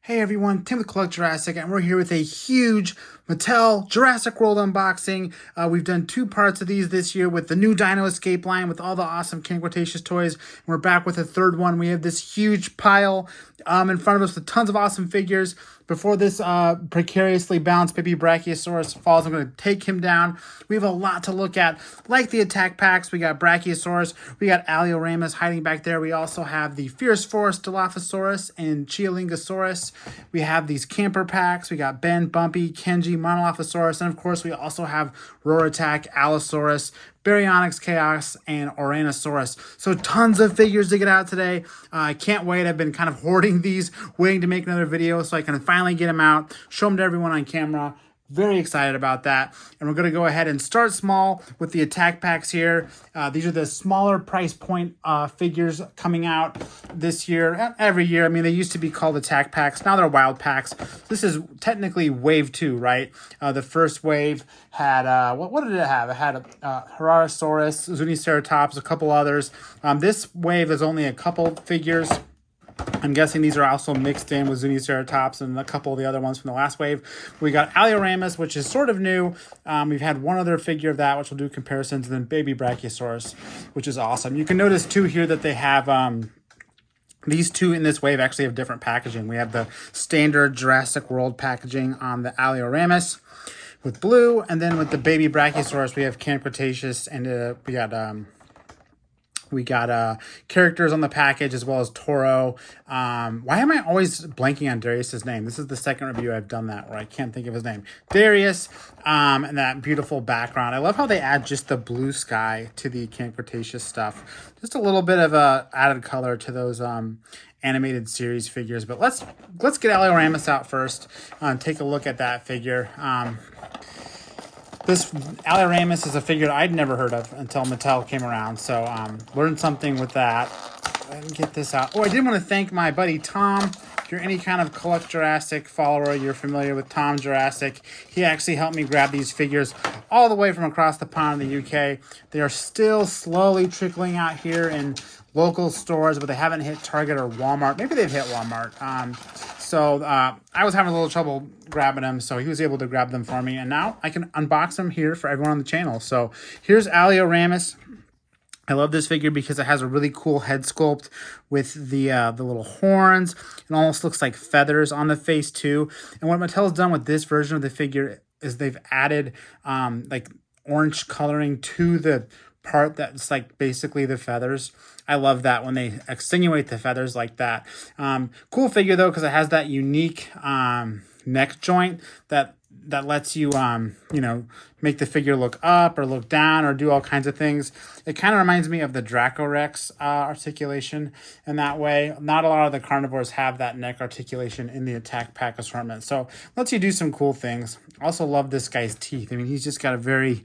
Hey everyone, Tim with Collect Jurassic, and we're here with a huge Mattel Jurassic World unboxing. We've done two parts of these this year with the new Dino Escape line with all the awesome Camp Cretaceous toys. And we're back with a third one. We have this huge pile in front of us with tons of awesome figures. Before this precariously balanced Baby Brachiosaurus falls, I'm going to take him down. We have a lot to look at, like the attack packs. We got Brachiosaurus, we got Allosaurus hiding back there. We also have the Fierce Force Dilophosaurus and Chialingosaurus. We have these camper packs. We got Ben, Bumpy, Kenji, Monolocosaurus, and of course we also have Roar Attack, Allosaurus, Baryonyx Chaos, and Ouranosaurus. So tons of figures to get out today. I can't wait. I've been kind of hoarding these, waiting to make another video so I can finally get them out, show them to everyone on camera. Very excited about that. And we're going to go ahead and start small with the attack packs here. These are the smaller price point figures coming out this year, every year. I mean, they used to be called attack packs. Now they're wild packs. This is technically wave 2, right? The first wave had, what did it have? It had Ouranosaurus, Zuniceratops, a couple others. This wave is only a couple figures. I'm guessing these are also mixed in with Zuniceratops and a couple of the other ones from the last wave. We got Anasaurus, which is sort of new. We've had one other figure of that, which we'll do comparisons, and then Baby Brachiosaurus, which is awesome. You can notice, too, here that they have... These two in this wave actually have different packaging. We have the standard Jurassic World packaging on the Anasaurus with blue, and then with the Baby Brachiosaurus, we have Camp Cretaceous, and we got characters on the package as well as Toro. Why am I always blanking on Darius's name? This is the second review I've done that where I can't think of his name. Darius, and that beautiful background. I love how they add just the blue sky to the Camp Cretaceous stuff. Just a little bit of a added color to those animated series figures. But let's get Anasaurus out first and take a look at that figure. This Anasaurus is a figure I'd never heard of until Mattel came around, so learned something with that. Let me get this out. Oh, I did want to thank my buddy Tom. If you're any kind of Collect Jurassic follower, you're familiar with Tom Jurassic. He actually helped me grab these figures all the way from across the pond in the UK. They are still slowly trickling out here in local stores, but they haven't hit Target or Walmart. Maybe they've hit Walmart. So I was having a little trouble grabbing them, so he was able to grab them for me, and now I can unbox them here for everyone on the channel. So here's Anasaurus. I love this figure because it has a really cool head sculpt with the little horns. It almost looks like feathers on the face too. And what Mattel's done with this version of the figure is they've added like orange coloring to the part that's like basically the feathers. I love that when they extenuate the feathers like that. Cool figure though, because it has that unique neck joint that lets you make the figure look up or look down or do all kinds of things. It kind of reminds me of the Dracorex articulation in that way. Not a lot of the carnivores have that neck articulation in the attack pack assortment, so lets you do some cool things. Also love this guy's teeth. I mean, he's just got a very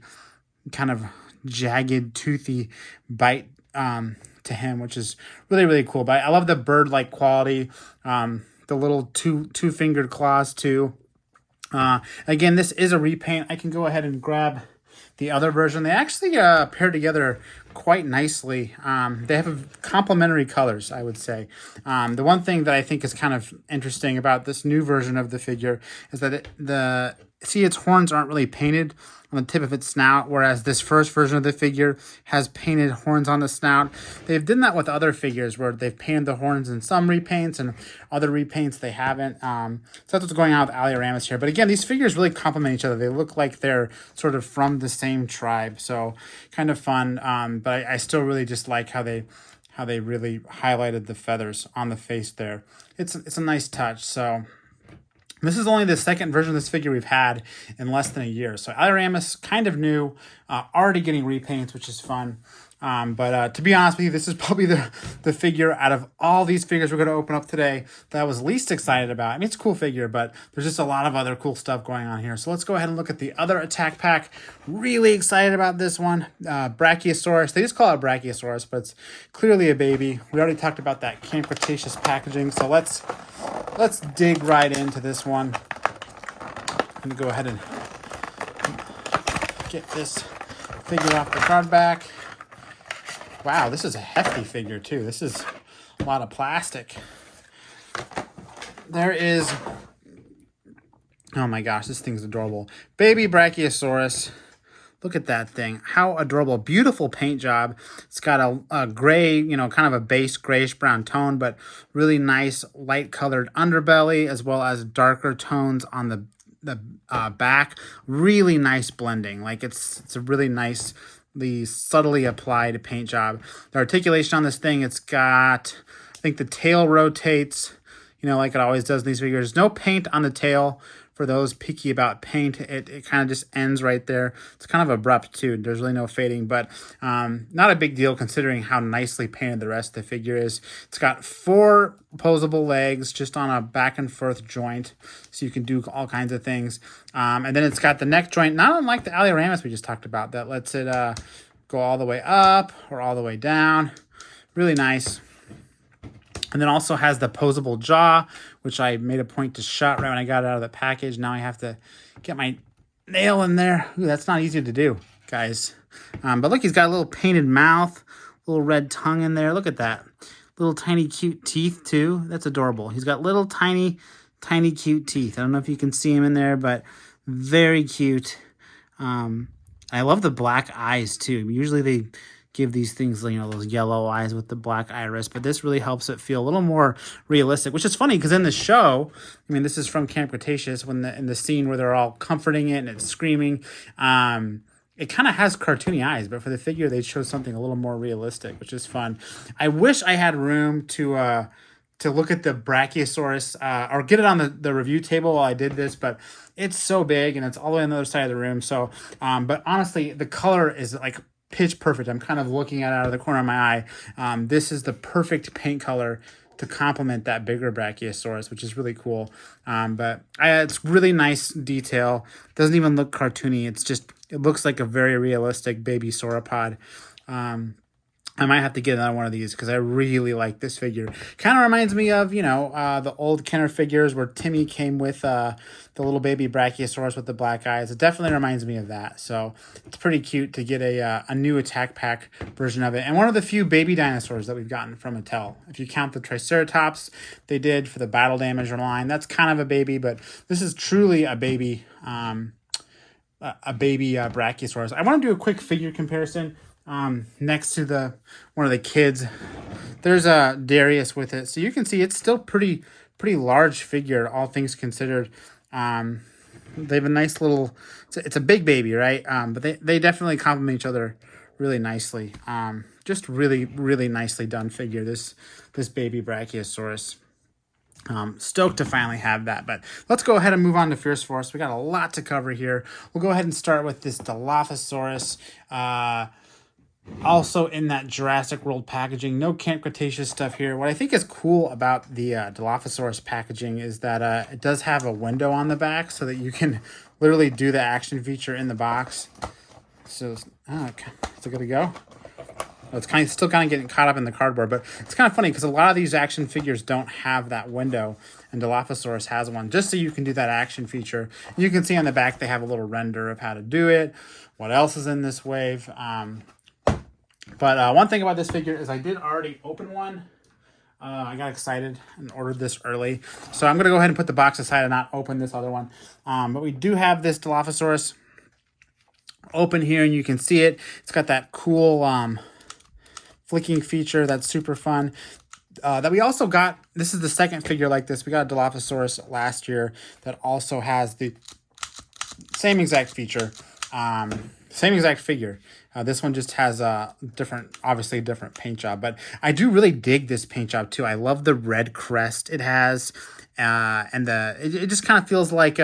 kind of jagged, toothy bite to him, which is really, really cool. But I love the bird-like quality, the little two-fingered claws too. Again, this is a repaint. I can go ahead and grab the other version. They actually pair together quite nicely. They have complementary colors, I would say. The one thing that I think is kind of interesting about this new version of the figure is that its horns aren't really painted on the tip of its snout, whereas this first version of the figure has painted horns on the snout. They've done that with other figures where they've painted the horns in some repaints and other repaints they haven't. So that's what's going on with Anasaurus here. But again, these figures really complement each other. They look like they're sort of from the same tribe, so kind of fun. But I still really just like how they really highlighted the feathers on the face there. It's a nice touch. So this is only the second version of this figure we've had in less than a year. So Anasaurus, kind of new, already getting repaints, which is fun. But to be honest with you, this is probably the figure out of all these figures we're going to open up today that I was least excited about. I mean, it's a cool figure, but there's just a lot of other cool stuff going on here. So let's go ahead and look at the other attack pack. Really excited about this one. Brachiosaurus. They just call it Brachiosaurus, but it's clearly a baby. We already talked about that Camp Cretaceous packaging. So let's dig right into this one. I'm going to go ahead and get this figure off the card back. Wow, this is a hefty figure too. This is a lot of plastic. there is, oh my gosh, this thing's adorable. Baby Brachiosaurus. Look at that thing. How adorable. Beautiful paint job. It's got a gray, you know, kind of a base grayish brown tone, but really nice light colored underbelly, as well as darker tones on the back. Really nice blending. Like it's a really nice, the subtly applied paint job. The articulation on this thing, it's got, I think the tail rotates, you know, like it always does in these figures. No paint on the tail. For those picky about paint, it kind of just ends right there. It's kind of abrupt too. There's really no fading, but not a big deal considering how nicely painted the rest of the figure is. It's got 4 opposable legs just on a back and forth joint, so you can do all kinds of things. And then it's got the neck joint, not unlike the Ouranosaurus we just talked about, that lets it go all the way up or all the way down. Really nice. And then also has the posable jaw, which I made a point to shut right when I got it out of the package. Now I have to get my nail in there. Ooh, that's not easy to do, guys. But look, he's got a little painted mouth, little red tongue in there. Look at that. Little tiny cute teeth too. That's adorable. He's got little tiny cute teeth. I don't know if you can see him in there, but very cute. I love the black eyes too. Usually they give these things, you know, those yellow eyes with the black iris, but this really helps it feel a little more realistic, which is funny because in the show, I mean, this is from Camp Cretaceous, when in the scene where they're all comforting it and it's screaming, it kind of has cartoony eyes, but for the figure, they chose something a little more realistic, which is fun. I wish I had room to look at the Brachiosaurus or get it on the review table while I did this, but it's so big and it's all the way on the other side of the room. So, but honestly, the color is like pitch perfect. I'm kind of looking at it out of the corner of my eye. This is the perfect paint color to complement that bigger Brachiosaurus, which is really cool. But it's really nice detail. Doesn't even look cartoony. It looks like a very realistic baby sauropod. I might have to get another one of these because I really like this figure. Kind of reminds me of, you know, the old Kenner figures where Timmy came with the little baby Brachiosaurus with the black eyes. It definitely reminds me of that. So it's pretty cute to get a new attack pack version of it. And one of the few baby dinosaurs that we've gotten from Mattel. If you count the Triceratops they did for the Battle Damager line, that's kind of a baby, but this is truly a baby Brachiosaurus. I want to do a quick figure comparison. Next to one of the kids, there's a Darius with it, so you can see it's still pretty large figure, all things considered. They have a nice little, it's a big baby, right? But they definitely complement each other really nicely. Just really nicely done figure, this baby Brachiosaurus. Stoked to finally have that, but let's go ahead and move on to Fierce Force. We got a lot to cover here. We'll go ahead and start with this Dilophosaurus. Also in that Jurassic World packaging, no Camp Cretaceous stuff here. What I think is cool about the Dilophosaurus packaging is that it does have a window on the back so that you can literally do the action feature in the box. So, is it good to go? Oh, it's still kind of getting caught up in the cardboard, but it's kind of funny because a lot of these action figures don't have that window, and Dilophosaurus has one, just so you can do that action feature. You can see on the back they have a little render of how to do it, what else is in this wave. But one thing about this figure is I did already open one. I got excited and ordered this early. So I'm going to go ahead and put the box aside and not open this other one. But we do have this Dilophosaurus open here, and you can see it. It's got that cool flicking feature that's super fun. That we also got, this is the second figure like this. We got a Dilophosaurus last year that also has the same exact feature. Same exact figure. This one just has a obviously different paint job, but I do really dig this paint job too. I love the red crest it has, and it just kind of feels like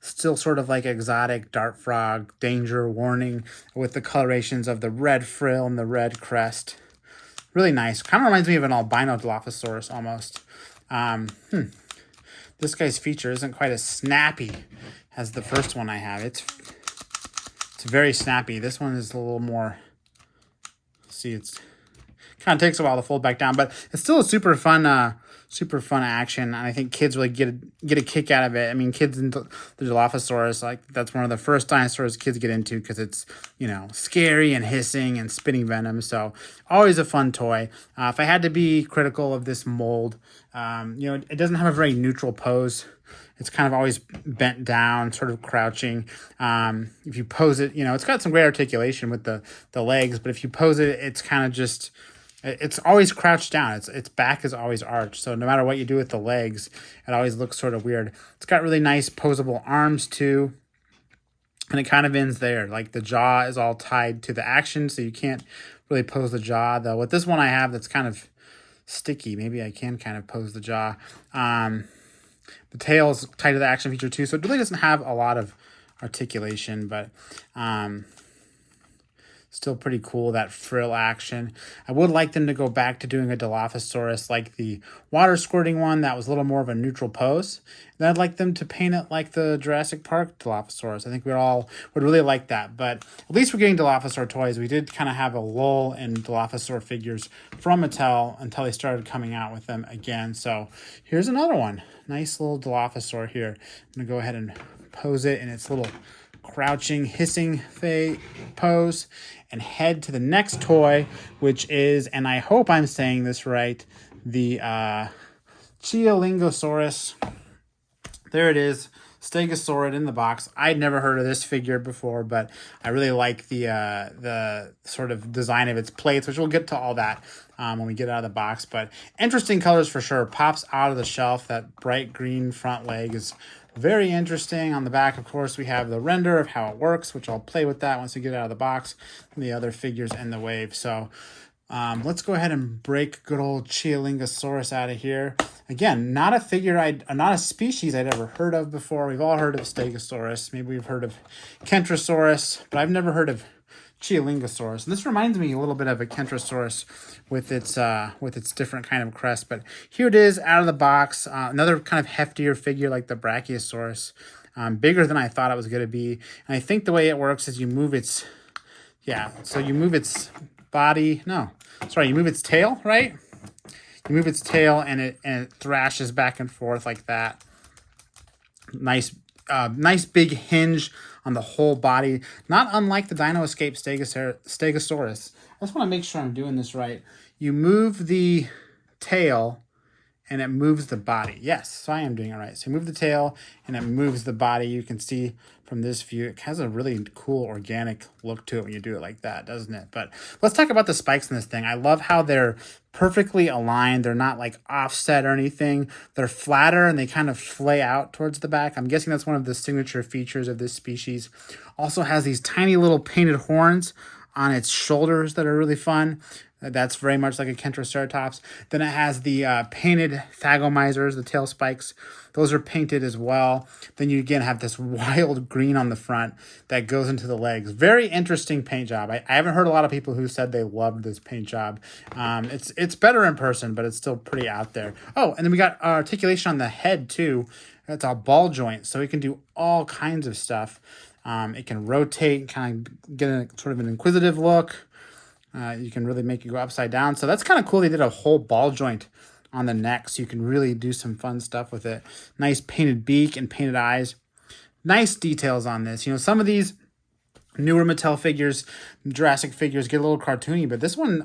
still sort of like exotic dart frog, danger warning, with the colorations of the red frill and the red crest. Really nice. Kind of reminds me of an albino Dilophosaurus almost. This guy's feature isn't quite as snappy as the first one I have. It's very snappy. This one is a little more, see, it's kind of takes a while to fold back down, but it's still a super fun super fun action, and I think kids really get a kick out of it. I mean, kids in the Dilophosaurus, like that's one of the first dinosaurs kids get into because it's, you know, scary and hissing and spitting venom. So always a fun toy. If I had to be critical of this mold, you know, it doesn't have a very neutral pose. It's kind of always bent down, sort of crouching. If you pose it, you know, it's got some great articulation with the legs, but if you pose it, it's kind of just, it's always crouched down. Its back is always arched. So no matter what you do with the legs, it always looks sort of weird. It's got really nice posable arms too. And it kind of ends there. Like the jaw is all tied to the action, so you can't really pose the jaw. Though with this one I have that's kind of sticky, maybe I can kind of pose the jaw. The tail is tied to the action feature too, so it really doesn't have a lot of articulation, but still pretty cool, that frill action. I would like them to go back to doing a Dilophosaurus like the water squirting one that was a little more of a neutral pose. And I'd like them to paint it like the Jurassic Park Dilophosaurus. I think we all would really like that, but at least we're getting Dilophosaur toys. We did kind of have a lull in Dilophosaur figures from Mattel until they started coming out with them again. So here's another one. Nice little Dilophosaur here. I'm gonna go ahead and pose it in its little crouching, hissing pose and head to the next toy, which is, and I hope I'm saying this right, the Chialingosaurus. There it is, Stegosaurus in the box. I'd never heard of this figure before, but I really like the sort of design of its plates, which we'll get to all that when we get out of the box. But interesting colors for sure. Pops out of the shelf. That bright green front leg is very interesting. On the back, of course, we have the render of how it works, which I'll play with that once we get out of the box, and the other figures in the wave. So let's go ahead and break good old Chialingosaurus out of here. Again, not a figure not a species I'd ever heard of before. We've all heard of Stegosaurus. Maybe we've heard of Kentrosaurus, but I've never heard of Chialingosaurus. And this reminds me a little bit of a Kentrosaurus with its different kind of crest. But here it is out of the box. Another kind of heftier figure like the Brachiosaurus. Bigger than I thought it was going to be. And I think the way it works is you move its, so you move its body. No, sorry, you move its tail, right? You move its tail and it thrashes back and forth like that. Nice big hinge on the whole body, not unlike the Dino Escape Stegosaurus. I just want to make sure I'm doing this right. You move the tail and it moves the body. Yes, so I am doing it right. So you move the tail and it moves the body. You can see from this view, it has a really cool organic look to it when you do it like that, doesn't it? But let's talk about the spikes in this thing. I love how they're perfectly aligned. They're not like offset or anything. They're flatter and they kind of flay out towards the back. I'm guessing that's one of the signature features of this species. Also has these tiny little painted horns on its shoulders that are really fun. That's very much like a Kentroceratops. Then it has the painted thagomizers, the tail spikes. Those are painted as well. Then you again have this wild green on the front that goes into the legs. Very interesting paint job. I haven't heard a lot of people who said they loved this paint job. It's better in person, but it's still pretty out there. Oh, and then we got articulation on the head too. It's a ball joint, so it can do all kinds of stuff. It can rotate, kind of get a sort of an inquisitive look. You can really make it go upside down. So that's kind of cool. They did a whole ball joint on the neck, so you can really do some fun stuff with it. Nice painted beak and painted eyes. Nice details on this. You know, some of these newer Mattel figures, Jurassic figures, get a little cartoony, but this one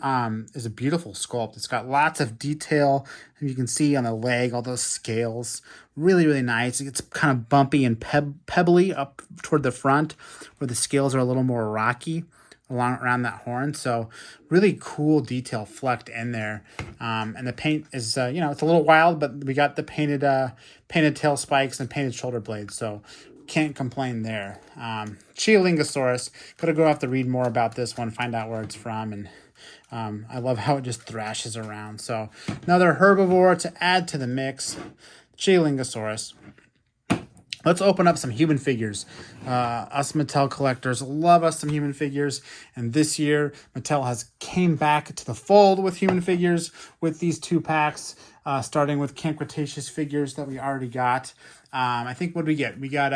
is a beautiful sculpt. It's got lots of detail, and you can see on the leg, all those scales. Really, really nice. It's kind of bumpy and pebbly up toward the front, where the scales are a little more rocky around that horn. So really cool detail flecked in there. And the paint is, it's a little wild, but we got the painted tail spikes and painted shoulder blades. So can't complain there. Chialingosaurus. Gotta go have to read more about this one, find out where it's from. And I love how it just thrashes around. So another herbivore to add to the mix. Chialingosaurus. Let's open up some human figures. Us Mattel collectors love us some human figures. And this year, Mattel has came back to the fold with human figures with these 2 packs, starting with Camp Cretaceous figures that we already got. I think what did we get? We got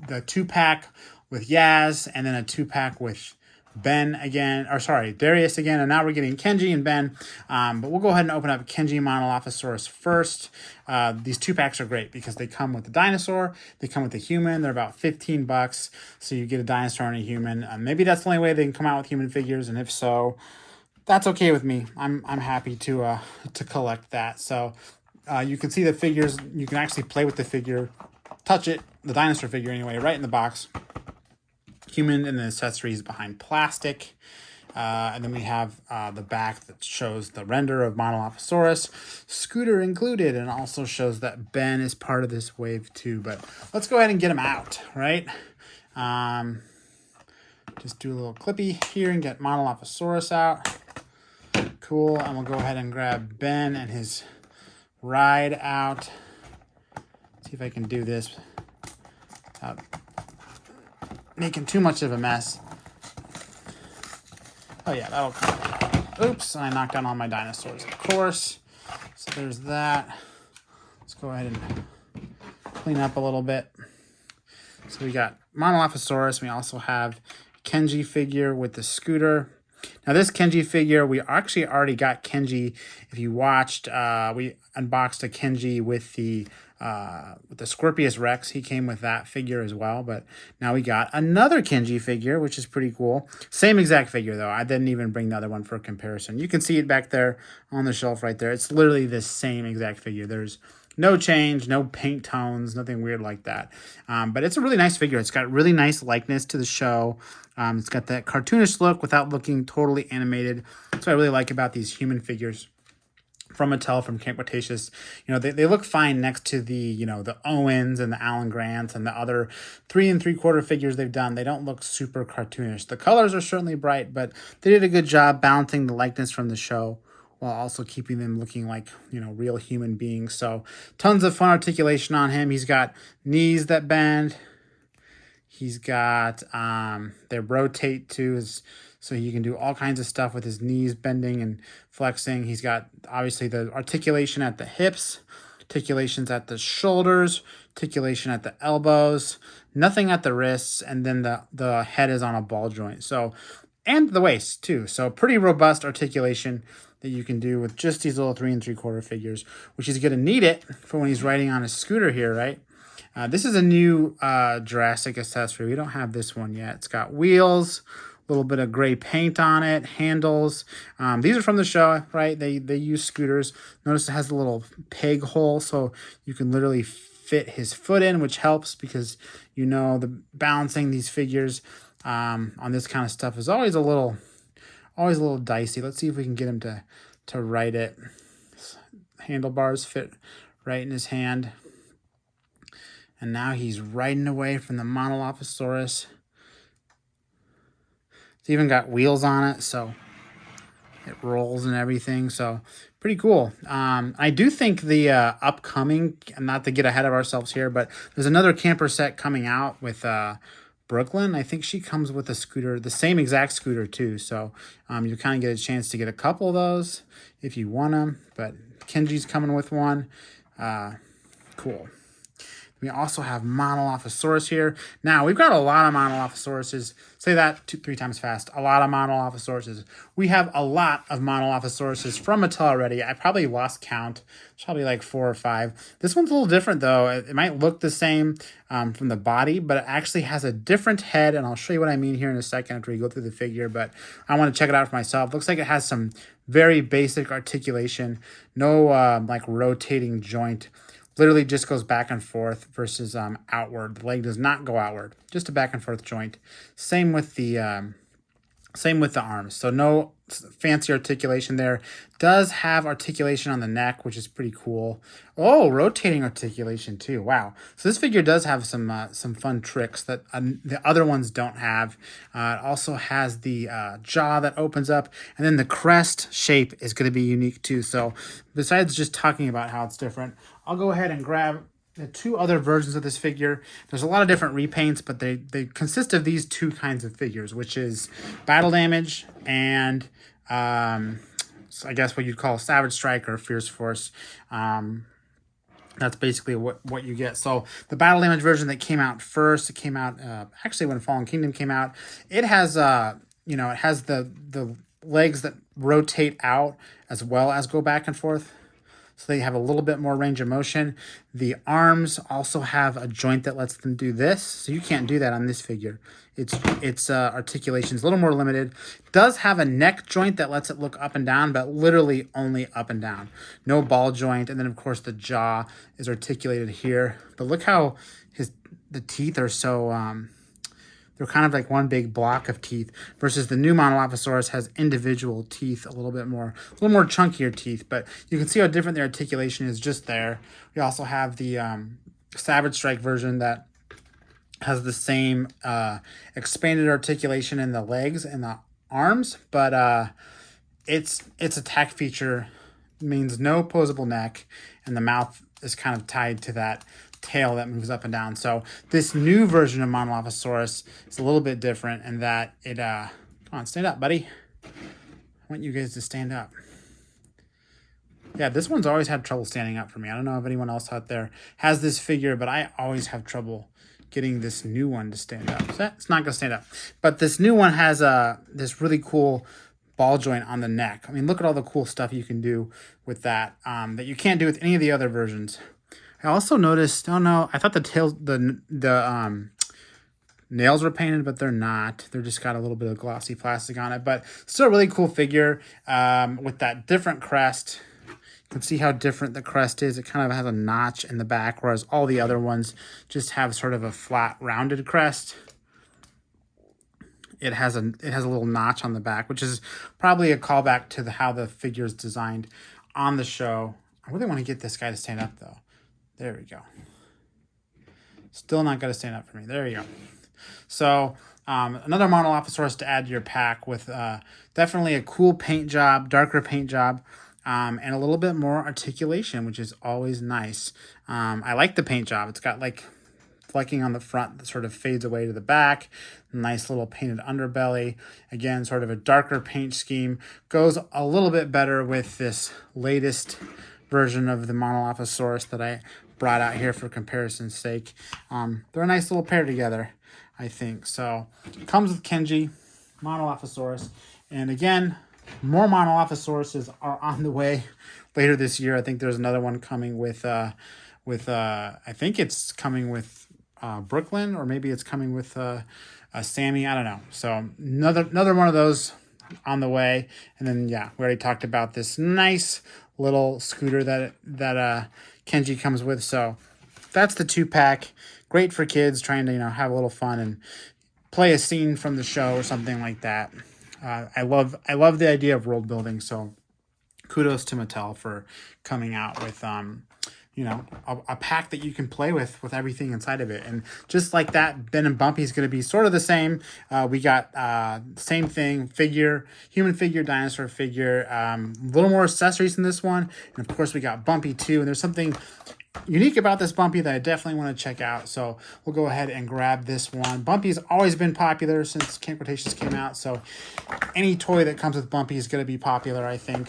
the 2-pack with Yaz, and then a 2-pack with Ben again, or sorry, Darius again, and now we're getting Kenji and Ben. But we'll go ahead and open up Kenji Monolocosaurus first. These 2-packs are great because they come with the dinosaur, they come with the human. They're about $15, so you get a dinosaur and a human. Maybe that's the only way they can come out with human figures, and if so, that's okay with me. I'm happy to collect that. So you can see the figures. You can actually play with the figure, touch it, the dinosaur figure anyway, right in the box. Human and the accessories behind plastic. And then we have the back that shows the render of Monolocosaurus, scooter included, and also shows that Ben is part of this wave too. But let's go ahead and get him out, right? Just do a little clippy here and get Monolocosaurus out. Cool, and we'll go ahead and grab Ben and his ride out. See if I can do this without making too much of a mess. Oh yeah, that'll come out. Oops, and I knocked down all my dinosaurs, of course. So there's that. Let's go ahead and clean up a little bit. So we got Monolocosaurus. We also have Kenji figure with the scooter. Now this Kenji figure, we actually already got Kenji. If you watched, we unboxed a Kenji with the Scorpius Rex. He came with that figure as well, but now we got another Kenji figure, which is pretty cool. Same exact figure though. I didn't even bring the other one for comparison. You can see it back there on the shelf right there. It's literally the same exact figure. There's no change, no paint tones, nothing weird like that. But it's a really nice figure. It's got really nice likeness to the show. It's got that cartoonish look without looking totally animated. That's what I really like about these human figures from Mattel, from Camp Cretaceous. You know, they look fine next to the, you know, the Owens and the Alan Grants and the other 3 3/4 figures they've done. They don't look super cartoonish. The colors are certainly bright, but they did a good job balancing the likeness from the show while also keeping them looking like, you know, real human beings. So tons of fun articulation on him. He's got knees that bend. He's got, they rotate too, so you can do all kinds of stuff with his knees bending and flexing. He's got, obviously, the articulation at the hips, articulations at the shoulders, articulation at the elbows, nothing at the wrists, and then the head is on a ball joint. So, and the waist too. So pretty robust articulation that you can do with just these little 3 3/4 figures, which is going to need it for when he's riding on a scooter here, right? This is a new Jurassic accessory. We don't have this one yet. It's got wheels, a little bit of gray paint on it, handles. These are from the show, right? They use scooters. Notice it has a little peg hole, so you can literally fit his foot in, which helps because, you know, the balancing these figures on this kind of stuff is always a little dicey. Let's see if we can get him to right it. Handlebars fit right in his hand. And now he's riding away from the Monolocosaurus. It's even got wheels on it, so it rolls and everything. So pretty cool. I do think the upcoming, not to get ahead of ourselves here, but there's another camper set coming out with Brooklyn. I think she comes with a scooter, the same exact scooter too. So you kind of get a chance to get a couple of those if you want them. But Kenji's coming with one. Cool. We also have Monolocosaurus here. Now, we've got a lot of Monolocosauruses. Say that 3 times fast. A lot of Monolocosauruses. We have a lot of Monolocosauruses from Mattel already. I probably lost count. It's probably like 4 or 5. This one's a little different, though. It might look the same from the body, but it actually has a different head, and I'll show you what I mean here in a second after we go through the figure, but I want to check it out for myself. Looks like it has some very basic articulation. No, like, rotating joint. Literally just goes back and forth versus outward. The leg does not go outward, just a back and forth joint. Same with the arms. So no fancy articulation there. Does have articulation on the neck, which is pretty cool. Oh, rotating articulation too. Wow. So this figure does have some fun tricks that the other ones don't have. It also has the jaw that opens up, and then the crest shape is going to be unique too. So besides just talking about how it's different, I'll go ahead and grab the 2 other versions of this figure. There's a lot of different repaints, but they consist of these 2 kinds of figures, which is Battle Damage and so I guess what you'd call Savage Strike or Fierce Force. That's basically what you get. So the Battle Damage version that came out first, it came out actually when Fallen Kingdom came out. It has you know, it has the legs that rotate out as well as go back and forth. So they have a little bit more range of motion. The arms also have a joint that lets them do this. So you can't do that on this figure. Its articulation is a little more limited. It does have a neck joint that lets it look up and down, but literally only up and down. No ball joint. And then, of course, the jaw is articulated here. But look how the teeth are so... they're kind of like one big block of teeth versus the new Monolocosaurus has individual teeth, a little more chunkier teeth, but you can see how different the articulation is just there. We also have the Savage Strike version that has the same expanded articulation in the legs and the arms, but its attack feature means no posable neck, and the mouth is kind of tied to that tail that moves up and down. So this new version of Monolocosaurus is a little bit different in that it come on, stand up, buddy. I want you guys to stand up. Yeah, this one's always had trouble standing up for me. I don't know if anyone else out there has this figure, but I always have trouble getting this new one to stand up. So it's not gonna stand up. But this new one has this really cool ball joint on the neck. I mean, look at all the cool stuff you can do with that that you can't do with any of the other versions. I also noticed, oh no, I thought the nails were painted, but they're not. They're just got a little bit of glossy plastic on it, but still a really cool figure with that different crest. You can see how different the crest is. It kind of has a notch in the back, whereas all the other ones just have sort of a flat, rounded crest. It has a little notch on the back, which is probably a callback to how the figure is designed on the show. I really want to get this guy to stand up, though. There we go. Still not going to stand up for me. There you go. So another Monolocosaurus to add to your pack with definitely a cool paint job, darker paint job, and a little bit more articulation, which is always nice. I like the paint job. It's got like flecking on the front that sort of fades away to the back. Nice little painted underbelly. Again, sort of a darker paint scheme. Goes a little bit better with this latest version of the Monolocosaurus that I brought out here for comparison's sake. They're a nice little pair together, I think. So comes with Kenji, Monolocosaurus, and again, more Monolocosauruses are on the way later this year. I think there's another one coming with I think it's coming with Brooklyn, or maybe it's coming with Sammy. I don't know. So another one of those on the way, and then yeah, we already talked about this nice little scooter that Kenji comes with. So that's the 2-pack. Great for kids trying to have a little fun and play a scene from the show or something like that. I love the idea of world building. So kudos to Mattel for coming out with a pack that you can play with everything inside of it. And just like that, Ben and Bumpy is going to be sort of the same. We got same thing, human figure, dinosaur figure, a little more accessories in this one. And of course we got Bumpy too. And there's something unique about this Bumpy that I definitely want to check out. So we'll go ahead and grab this one. Bumpy's always been popular since Camp Cretaceous came out. So any toy that comes with Bumpy is going to be popular, I think.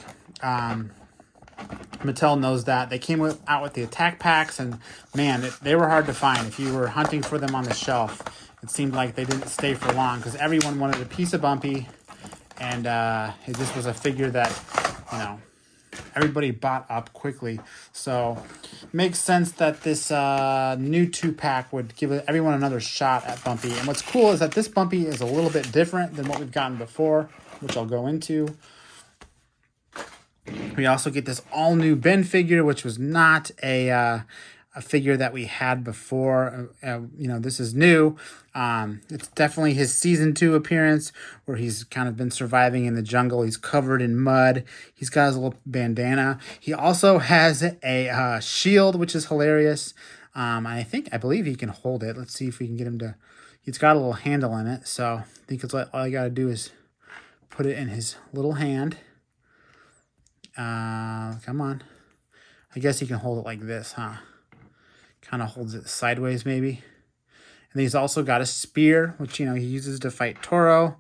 Mattel knows that. They came out with the attack packs, and man, they were hard to find. If you were hunting for them on the shelf, it seemed like they didn't stay for long because everyone wanted a piece of Bumpy, and this was a figure that everybody bought up quickly. So makes sense that this new 2-pack would give everyone another shot at Bumpy. And what's cool is that this Bumpy is a little bit different than what we've gotten before, which I'll go into. We also get this all-new Ben figure, which was not a figure that we had before. This is new. It's definitely his season 2 appearance where he's kind of been surviving in the jungle. He's covered in mud. He's got his little bandana. He also has a shield, which is hilarious. I believe he can hold it. Let's see if we can get him to... He's got a little handle in it, so I think all you got to do is put it in his little hand. Come on. I guess he can hold it like this, huh? Kind of holds it sideways, maybe. And he's also got a spear, which, he uses to fight Toro.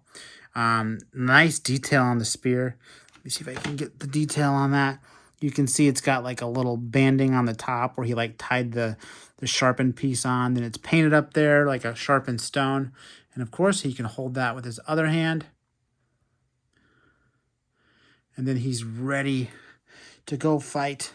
Nice detail on the spear. Let me see if I can get the detail on that. You can see it's got like a little banding on the top where he tied the sharpened piece on. Then it's painted up there like a sharpened stone. And of course, he can hold that with his other hand. And then he's ready to go fight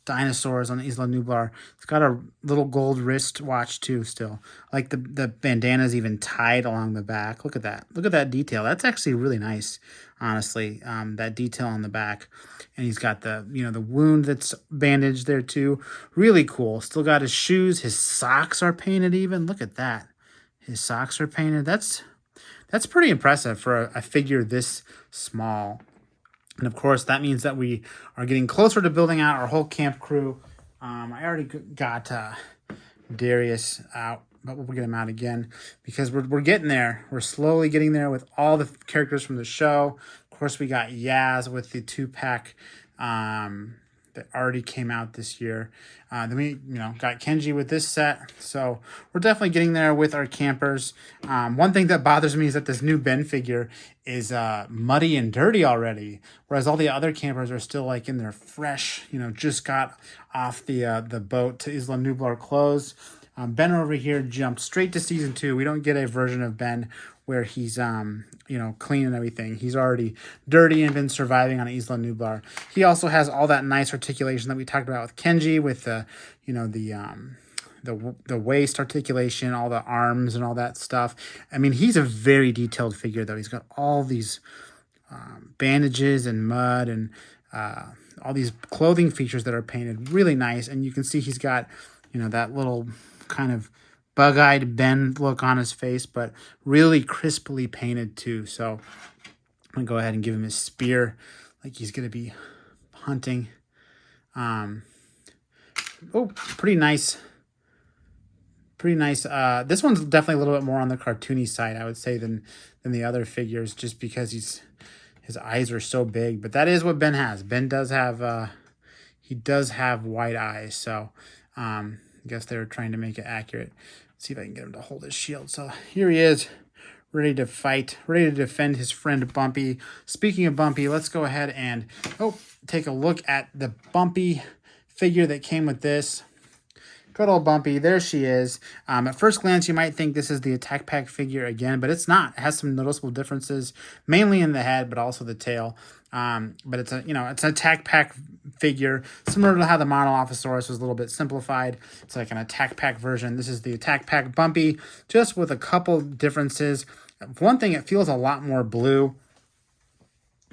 dinosaurs on Isla Nublar. It's got a little gold wrist watch too still. Like the bandana's even tied along the back. Look at that. Look at that detail. That's actually really nice, honestly, that detail on the back. And he's got the, the wound that's bandaged there too. Really cool. Still got his shoes. His socks are painted even. Look at that. His socks are painted. That's pretty impressive for a figure this small. And of course, that means that we are getting closer to building out our whole camp crew. I already got Darius out, but we'll get him out again because we're getting there. We're slowly getting there with all the characters from the show. Of course, we got Yaz with the 2-pack that already came out this year. Then we, got Kenji with this set. So we're definitely getting there with our campers. One thing that bothers me is that this new Ben figure is muddy and dirty already, whereas all the other campers are still like in their fresh, just got off the boat to Isla Nublar clothes. Ben over here jumped straight to season 2. We don't get a version of Ben where he's clean and everything. He's already dirty and been surviving on Isla Nublar. He also has all that nice articulation that we talked about with Kenji, with the waist articulation, all the arms and all that stuff. I mean, he's a very detailed figure though. He's got all these bandages and mud and all these clothing features that are painted really nice. And you can see he's got, that little kind of bug-eyed Ben look on his face, but really crisply painted too. So I'm gonna go ahead and give him his spear, like he's gonna be hunting. Pretty nice. This one's definitely a little bit more on the cartoony side, I would say, than the other figures, just because his eyes are so big. But that is what Ben has. Ben does have he does have white eyes, so I guess they were trying to make it accurate. Let's see if I can get him to hold his shield. So here he is, ready to fight, ready to defend his friend Bumpy. Speaking of Bumpy, let's go ahead and take a look at the Bumpy figure that came with this. Good old Bumpy, there she is. At first glance, you might think this is the Attack Pack figure again, but it's not. It has some noticeable differences, mainly in the head, but also the tail. But it's it's an Attack Pack figure, similar to how the Monolocosaurus was a little bit simplified. It's like an Attack Pack version. This is the Attack Pack Bumpy, just with a couple differences. One thing, it feels a lot more blue.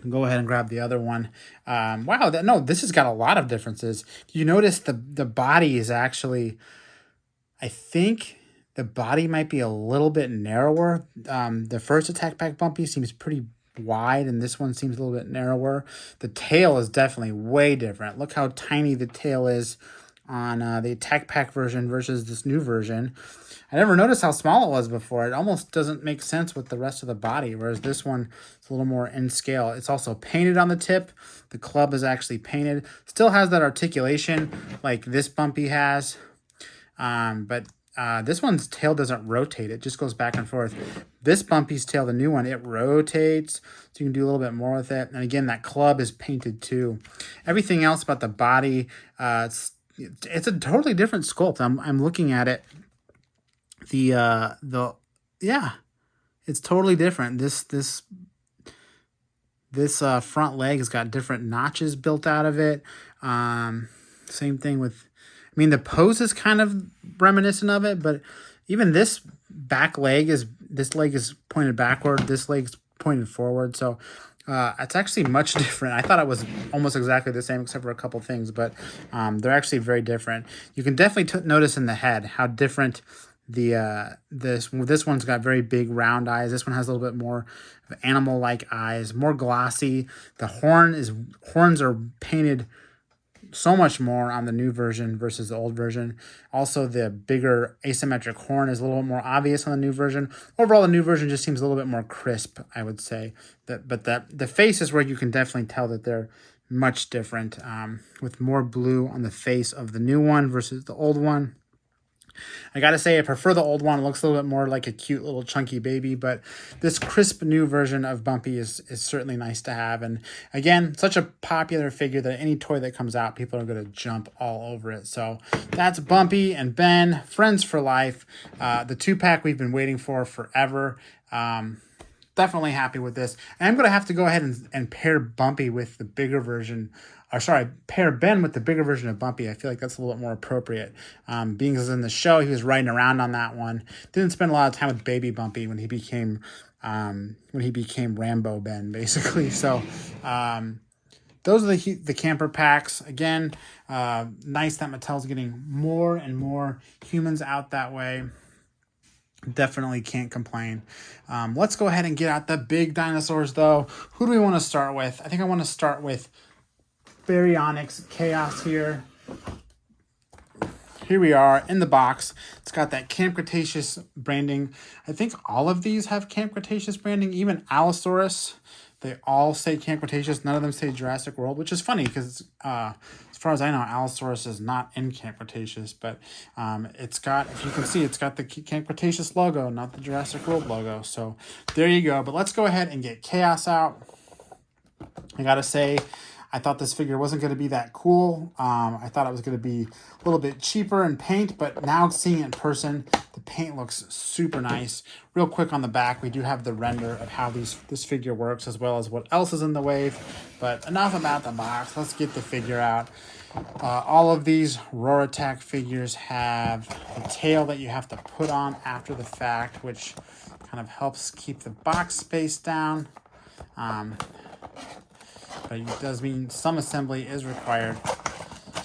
Go ahead and grab the other one. Wow, this has got a lot of differences. You notice the body is actually, I think the body might be a little bit narrower. The first Attack Pack Bumpy seems pretty wide, and this one seems a little bit narrower. The tail is definitely way different. Look how tiny the tail is on the Attack Pack version versus this new version. I never noticed how small it was before. It almost doesn't make sense with the rest of the body, whereas this one is a little more in scale. It's also painted on the tip. The club is actually painted. Still has that articulation like this Bumpy has, but this one's tail doesn't rotate. It just goes back and forth. This Bumpy's tail, the new one, it rotates, so you can do a little bit more with it. And again, that club is painted too. Everything else about the body, it's a totally different sculpt. I'm looking at it. It's totally different. This front leg has got different notches built out of it. Same thing with, the pose is kind of reminiscent of it, but even this leg is pointed backward. This leg's pointed forward. So it's actually much different. I thought it was almost exactly the same except for a couple things, but they're actually very different. You can definitely notice in the head how different this one's got very big round eyes. This one has a little bit more of animal-like eyes, more glossy. The horns are painted so much more on the new version versus the old version. Also, the bigger asymmetric horn is a little bit more obvious on the new version. Overall, the new version just seems a little bit more crisp, I would say. But the face is where you can definitely tell that they're much different, with more blue on the face of the new one versus the old one. I gotta say, I prefer the old one. It looks a little bit more like a cute little chunky baby, but this crisp new version of Bumpy is certainly nice to have. And again, such a popular figure that any toy that comes out, people are going to jump all over it. So that's Bumpy and Ben, friends for life. The 2-pack we've been waiting for forever. definitely happy with this. And I'm going to have to go ahead and pair Bumpy with the bigger version. Or sorry, pair Ben with the bigger version of Bumpy. I feel like that's a little bit more appropriate. Being as in the show, he was riding around on that one. Didn't spend a lot of time with baby Bumpy when he became Rambo Ben, basically. So those are the camper packs. Again, nice that Mattel's getting more and more humans out that way. Definitely can't complain. Let's go ahead and get out the big dinosaurs, though. Who do we want to start with? I think I want to start with Baryonyx Chaos here. Here we are in the box. It's got that Camp Cretaceous branding. I think all of these have Camp Cretaceous branding, even Allosaurus. They all say Camp Cretaceous. None of them say Jurassic World, which is funny because as far as I know, Allosaurus is not in Camp Cretaceous, but it's got, if you can see, it's got the Camp Cretaceous logo, not the Jurassic World logo. So there you go. But let's go ahead and get Chaos out. I gotta say, I thought this figure wasn't going to be that cool. I thought it was going to be a little bit cheaper in paint, but now seeing it in person, the paint looks super nice. Real quick on the back, we do have the render of how this figure works, as well as what else is in the wave. But enough about the box. Let's get the figure out. All of these Roar Attack figures have a tail that you have to put on after the fact, which kind of helps keep the box space down. But it does mean some assembly is required.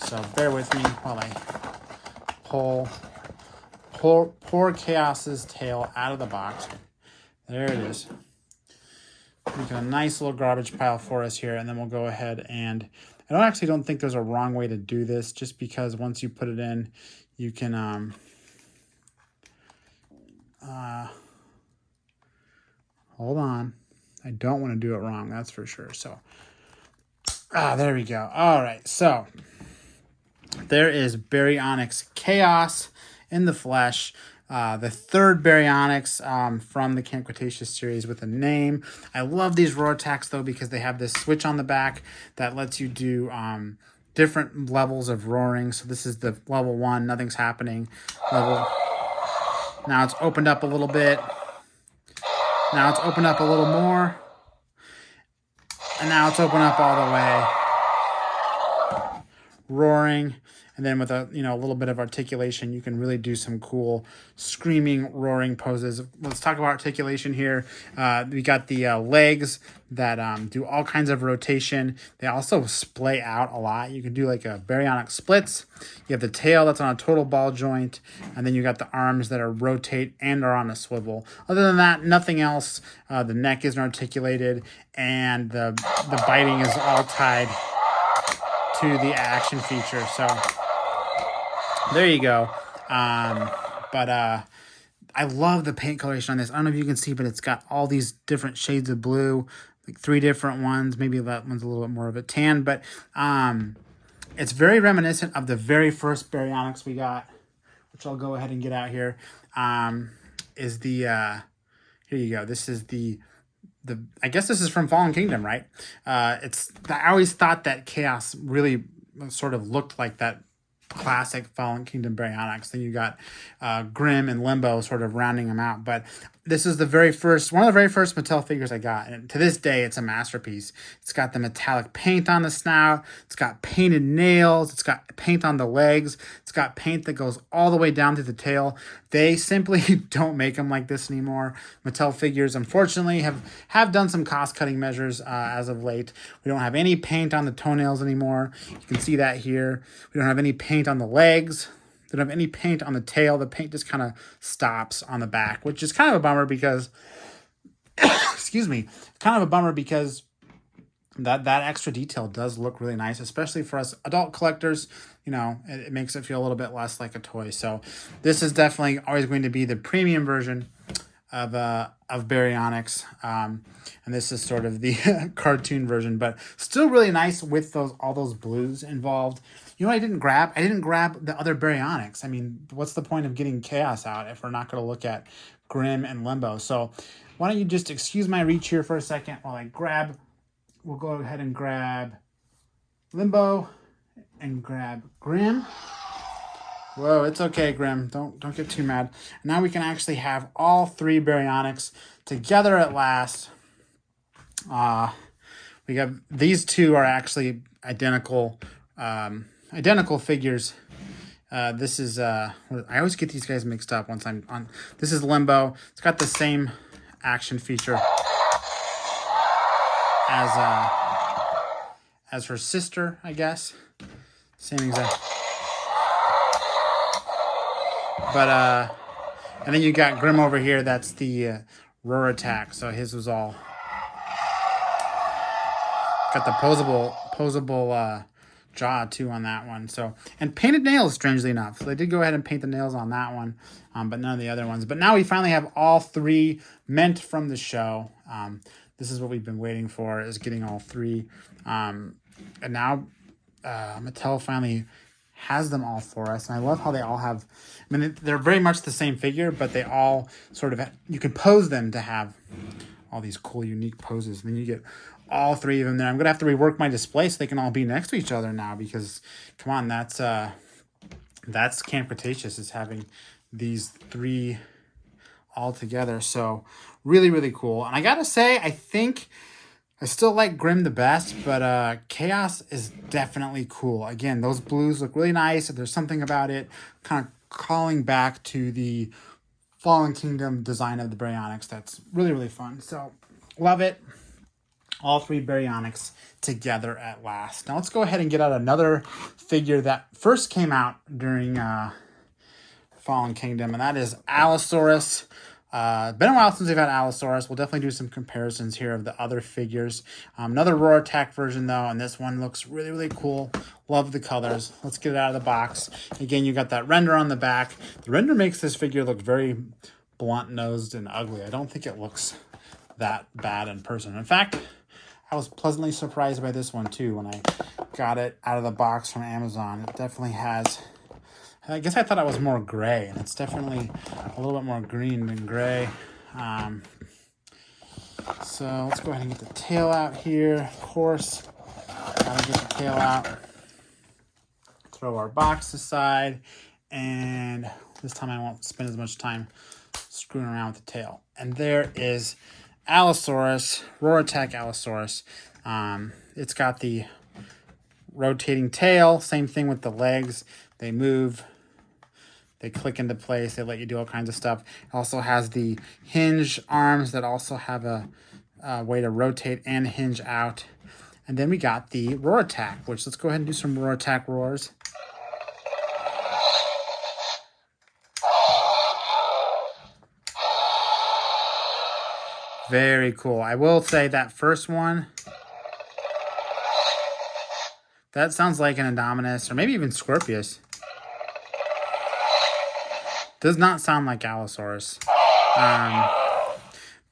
So bear with me while I pour Chaos's tail out of the box. There it is. Making a nice little garbage pile for us here, and then we'll go ahead and I don't think there's a wrong way to do this, just because once you put it in, you can hold on. I don't want to do it wrong, that's for sure. So there we go. All right, so there is Baryonyx Chaos in the flesh. The third Baryonyx from the Camp Cretaceous series with a name. I love these Roar Attacks, though, because they have this switch on the back that lets you do different levels of roaring. So this is the level 1, nothing's happening. Now it's opened up a little bit. Now it's opened up a little more. And now it's open up all the way. Roaring. And then with a little bit of articulation, you can really do some cool screaming, roaring poses. Let's talk about articulation here. We got the legs that do all kinds of rotation. They also splay out a lot. You can do like a baryonyx splits. You have the tail that's on a total ball joint. And then you got the arms that are rotate and are on a swivel. Other than that, nothing else. The neck isn't articulated. And the biting is all tied to the action feature. So there you go. But I love the paint coloration on this. I don't know if you can see, but it's got all these different shades of blue, like 3 different ones. Maybe that one's a little bit more of a tan, but it's very reminiscent of the very first Baryonyx we got, which I'll go ahead and get out here. Is the here you go. This is the I guess this is from Fallen Kingdom, right? I always thought that Chaos really sort of looked like that classic Fallen Kingdom Baryonyx. Then you got Grim and Limbo sort of rounding them out. But this is one of the very first Mattel figures I got. And to this day, it's a masterpiece. It's got the metallic paint on the snout. It's got painted nails. It's got paint on the legs. It's got paint that goes all the way down to the tail. They simply don't make them like this anymore. Mattel figures, unfortunately, have done some cost-cutting measures as of late. We don't have any paint on the toenails anymore. You can see that here. We don't have any paint on the legs. They don't have any paint on the tail. The paint just kind of stops on the back, which is kind of a bummer because, excuse me, kind of a bummer because that extra detail does look really nice, especially for us adult collectors. It makes it feel a little bit less like a toy. So this is definitely always going to be the premium version of Baryonyx. And this is sort of the cartoon version, but still really nice with all those blues involved. You know what I didn't grab? I didn't grab the other Baryonyx. I mean, what's the point of getting Chaos out if we're not going to look at Grim and Limbo? So why don't you just excuse my reach here for a second while we'll go ahead and grab Limbo and grab Grim. Whoa, it's okay, Grim. Don't get too mad. Now we can actually have all three Baryonyx together at last. We got these two are actually identical figures. This is I always get these guys mixed up once I'm on. This is Limbo. It's got the same action feature as her sister, I guess. Same exact. But and then you got Grim over here. That's the roar attack. So his was all got the posable jaw too on that one. So, and painted nails, strangely enough. So they did go ahead and paint the nails on that one, but none of the other ones. But now we finally have all three meant from the show. This is what we've been waiting for, is getting all three. And now Mattel finally has them all for us. And I love how they all have, I mean, they're very much the same figure, but they all sort of, you can pose them to have all these cool, unique poses. And then you get all three of them there. I'm going to have to rework my display so they can all be next to each other now, because, come on, that's Camp Cretaceous is having these three all together. So really, really cool. And I got to say, I think I still like Grim the best, but Chaos is definitely cool. Again, those blues look really nice. There's something about it kind of calling back to the Fallen Kingdom design of the Baryonyx that's really, really fun. So love it. All three Baryonyx together at last. Now let's go ahead and get out another figure that first came out during Fallen Kingdom, and that is Allosaurus. Been a while since we've had Allosaurus. We'll definitely do some comparisons here of the other figures. Another Roar Attack version though, and this one looks really, really cool. Love the colors. Let's get it out of the box. Again, you got that render on the back. The render makes this figure look very blunt-nosed and ugly. I don't think it looks that bad in person. In fact, I was pleasantly surprised by this one too when I got it out of the box from Amazon. It definitely has, I guess I thought it was more gray, and it's definitely a little bit more green than gray. So let's go ahead and get the tail out here. Of course, gotta get the tail out. Throw our box aside, and this time I won't spend as much time screwing around with the tail. And there is Allosaurus, Roar Attack Allosaurus. It's got the rotating tail, same thing with the legs. They move, they click into place, they let you do all kinds of stuff. It also has the hinge arms that also have a way to rotate and hinge out. And then we got the Roar Attack, which let's go ahead and do some Roar Attack roars. Very cool. I will say that first one, that sounds like an Indominus or maybe even Scorpius. Does not sound like Allosaurus.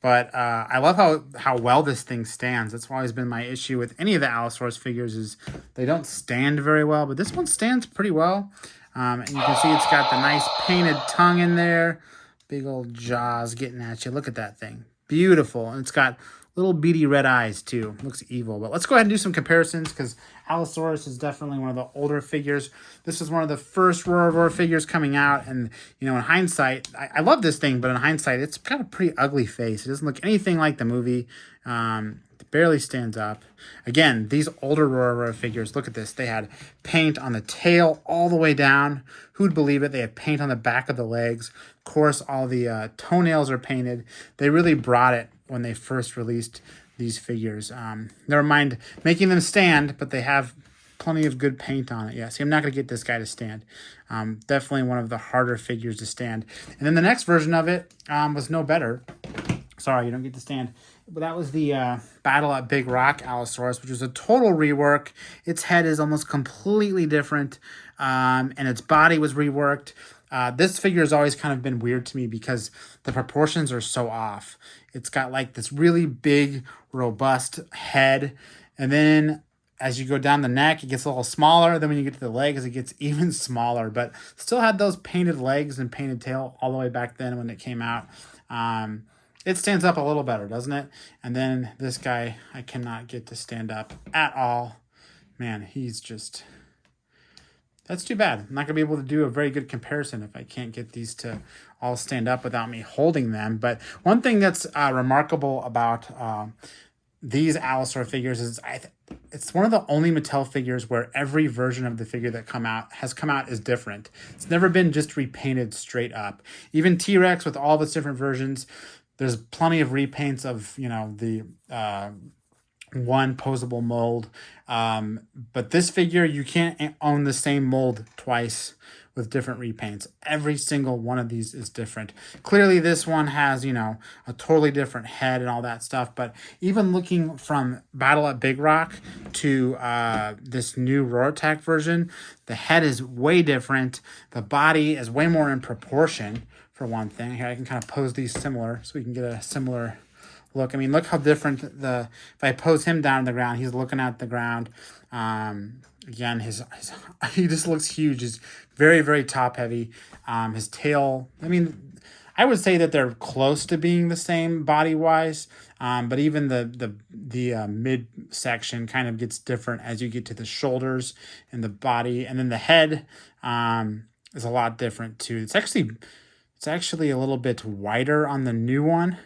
But I love how well this thing stands. That's always been my issue with any of the Allosaurus figures, is they don't stand very well. But this one stands pretty well. And you can see it's got the nice painted tongue in there. Big old jaws getting at you. Look at that thing. Beautiful. And it's got little beady red eyes too. Looks evil. But let's go ahead and do some comparisons, because Allosaurus is definitely one of the older figures. This is one of the first Roar figures coming out. And, you know, in hindsight, I love this thing, but in hindsight, it's got a pretty ugly face. It doesn't look anything like the movie. It barely stands up. Again, these older Roar figures, look at this. They had paint on the tail all the way down. Who'd believe it? They had paint on the back of the legs. Of course, all the toenails are painted. They really brought it when they first released these figures. Never mind making them stand, but they have plenty of good paint on it. Yeah, see, I'm not going to get this guy to stand. Definitely one of the harder figures to stand. And then the next version of it was no better. Sorry, you don't get to stand. But that was the Battle at Big Rock Allosaurus, which was a total rework. Its head is almost completely different, and its body was reworked. This figure has always kind of been weird to me because the proportions are so off. It's got like this really big, robust head, and then as you go down the neck, it gets a little smaller. Then when you get to the legs, it gets even smaller, but still had those painted legs and painted tail all the way back then when it came out. It stands up a little better, doesn't it? And then this guy, I cannot get to stand up at all. Man, he's just That's too bad. I'm not going to be able to do a very good comparison if I can't get these to all stand up without me holding them. But one thing that's remarkable about these Allosaur figures is it's one of the only Mattel figures where every version of the figure that has come out is different. It's never been just repainted straight up. Even T-Rex with all of its different versions, there's plenty of repaints of, you know, the one posable mold. But this figure, you can't own the same mold twice with different repaints. Every single one of these is different. Clearly this one has, you know, a totally different head and all that stuff. But even looking from Battle at Big Rock to this new Roar Attack version, the head is way different. The body is way more in proportion, for one thing. Here, I can kind of pose these similar so we can get a similar look. I mean, look how different if I pose him down on the ground, he's looking at the ground. Again, he just looks huge. He's very, very top heavy. His tail, I mean, I would say that they're close to being the same body wise. But even the mid section kind of gets different as you get to the shoulders and the body, and then the head is a lot different too. It's actually a little bit wider on the new one.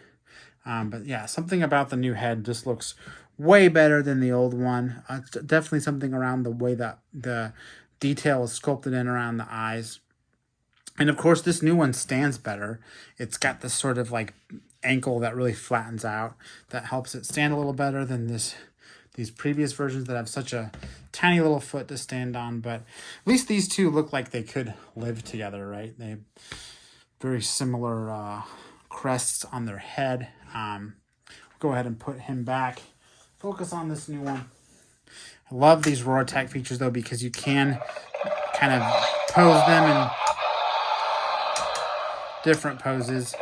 But yeah, something about the new head just looks way better than the old one. It's definitely something around the way that the detail is sculpted in around the eyes. And of course, this new one stands better. It's got this sort of like ankle that really flattens out. That helps it stand a little better than these previous versions that have such a tiny little foot to stand on. But at least these two look like they could live together, right? They very similar crests on their head. Go ahead and put him back. Focus on this new one. I love these Roar Attack features though, because you can kind of pose them in different poses.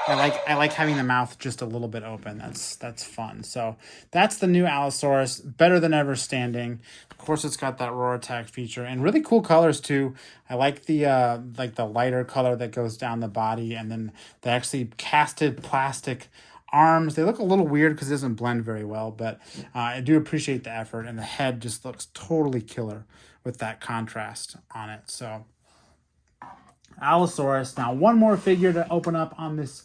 I like having the mouth just a little bit open. That's fun. So that's the new Allosaurus, better than ever standing. Of course, it's got that Roar Attack feature and really cool colors too. I like the lighter color that goes down the body, and then the actually casted plastic arms. They look a little weird because it doesn't blend very well, but I do appreciate the effort, and the head just looks totally killer with that contrast on it. So Allosaurus. Now one more figure to open up on this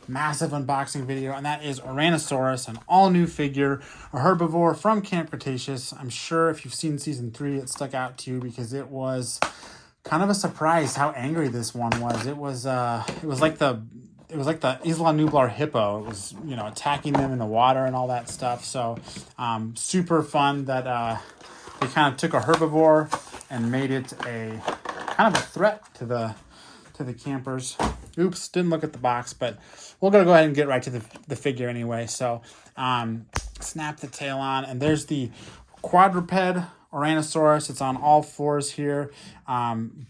massive unboxing video, and that is Ouranosaurus, an all-new figure, a herbivore from Camp Cretaceous. I'm sure if you've seen season 3, it stuck out to you because it was kind of a surprise how angry this one was. It was like the Isla Nublar hippo. It was, you know, attacking them in the water and all that stuff. So super fun that they kind of took a herbivore and made it a kind of a threat to the campers. Oops, didn't look at the box, but we're gonna go ahead and get right to the figure anyway. So snap the tail on, and there's the quadruped Ouranosaurus. It's on all fours here.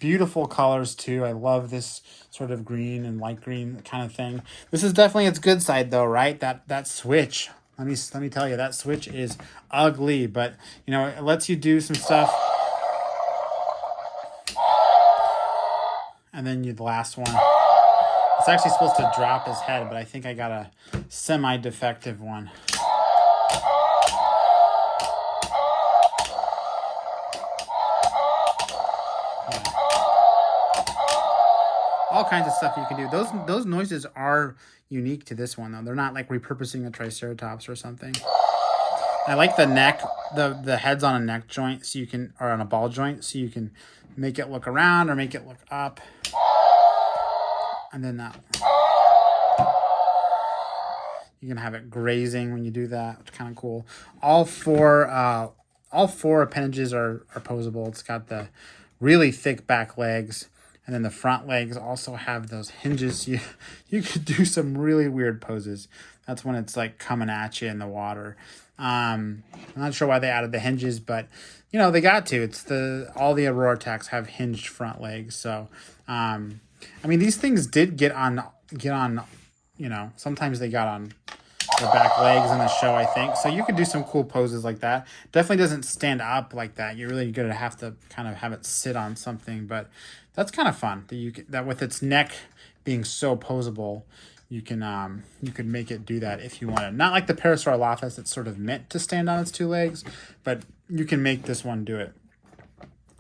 Beautiful colors too. I love this sort of green and light green kind of thing. This is definitely its good side though, right? That switch. Let me tell you, that switch is ugly, but you know, it lets you do some stuff. And then the last one. It's actually supposed to drop his head, but I think I got a semi-defective one. Yeah. All kinds of stuff you can do. Those noises are unique to this one, though. They're not like repurposing a Triceratops or something. I like the neck, the head's on a neck joint, so you can, or on a ball joint, so you can make it look around or make it look up. And then that one. You can have it grazing when you do that, which is kind of cool. All four appendages are posable. It's got the really thick back legs, and then the front legs also have those hinges. You could do some really weird poses. That's when it's like coming at you in the water. I'm not sure why they added the hinges, but you know, they got to. It's all the Roar Attacks have hinged front legs. So I mean, these things did get on, you know, sometimes they got on their back legs in the show, I think. So you could do some cool poses like that. Definitely doesn't stand up like that. You're really going to have to kind of have it sit on something, but that's kind of fun that with its neck being so posable, you could make it do that if you wanted. Not like the Parasaurolophus that's sort of meant to stand on its two legs, but you can make this one do it.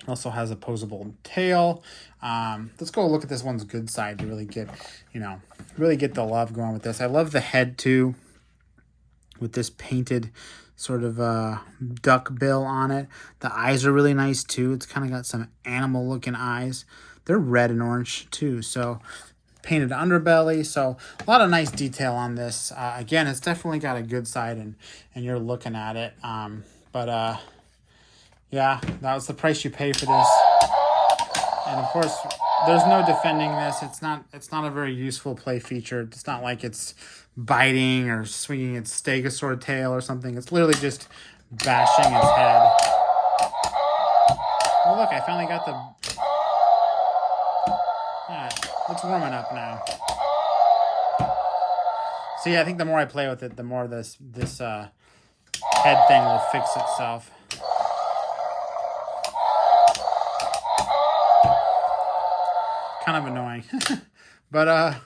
Also has a posable tail. Let's go look at this one's good side to really get, really get the love going with this. I love the head too, with this painted sort of duck bill on it. The eyes are really nice too. It's kind of got some animal looking eyes. They're red and orange too. So painted underbelly. So a lot of nice detail on this. Again, it's definitely got a good side and you're looking at it. Yeah, that was the price you pay for this. And of course, there's no defending this. It's not a very useful play feature. It's not like it's biting or swinging its stegosaur tail or something. It's literally just bashing its head. Oh, look, I finally got the... Yeah, it's warming up now. So yeah, I think the more I play with it, the more this head thing will fix itself. Kind of annoying. But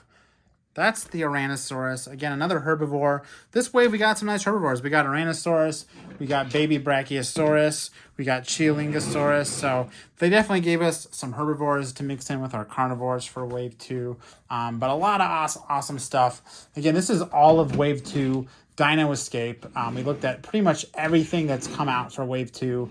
that's the Ouranosaurus. Again, another herbivore. This wave we got some nice herbivores. We got Ouranosaurus, we got Baby Brachiosaurus, we got Chialingosaurus. So they definitely gave us some herbivores to mix in with our carnivores for wave 2. But a lot of awesome stuff. Again, this is all of wave 2. Dino Escape. We looked at pretty much everything that's come out for wave 2,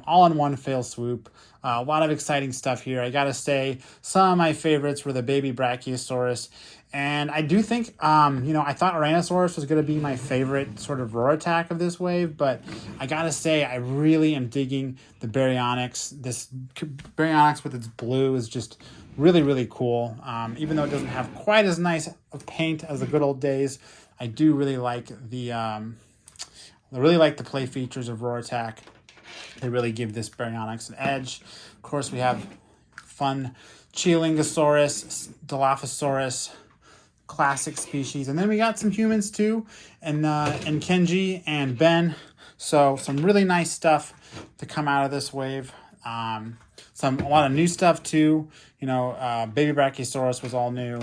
all in one fell swoop. A lot of exciting stuff here. I gotta say, some of my favorites were the Baby Brachiosaurus. And I do think, I thought Ouranosaurus was going to be my favorite sort of roar attack of this wave, but I gotta say, I really am digging the Baryonyx. This Baryonyx with its blue is just really, really cool. Even though it doesn't have quite as nice of paint as the good old days, I do really like the play features of roar attack. They really give this Baryonyx an edge. Of course, we have fun Chialingosaurus, Dilophosaurus, classic species, and then we got some humans too, and Kenji and Ben. So some really nice stuff to come out of this wave. A lot of new stuff too. Baby Brachiosaurus was all new.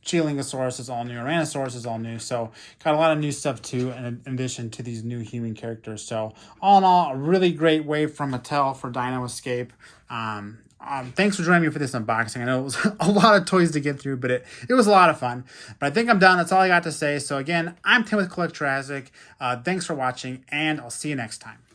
Chialingosaurus is all new. Ouranosaurus is all new. So got a lot of new stuff too, in addition to these new human characters. So all in all, a really great wave from Mattel for Dino Escape. Thanks for joining me for this unboxing. I know it was a lot of toys to get through, but it was a lot of fun. But I think I'm done. That's all I got to say. So again, I'm Tim with Collect Jurassic. Thanks for watching, and I'll see you next time.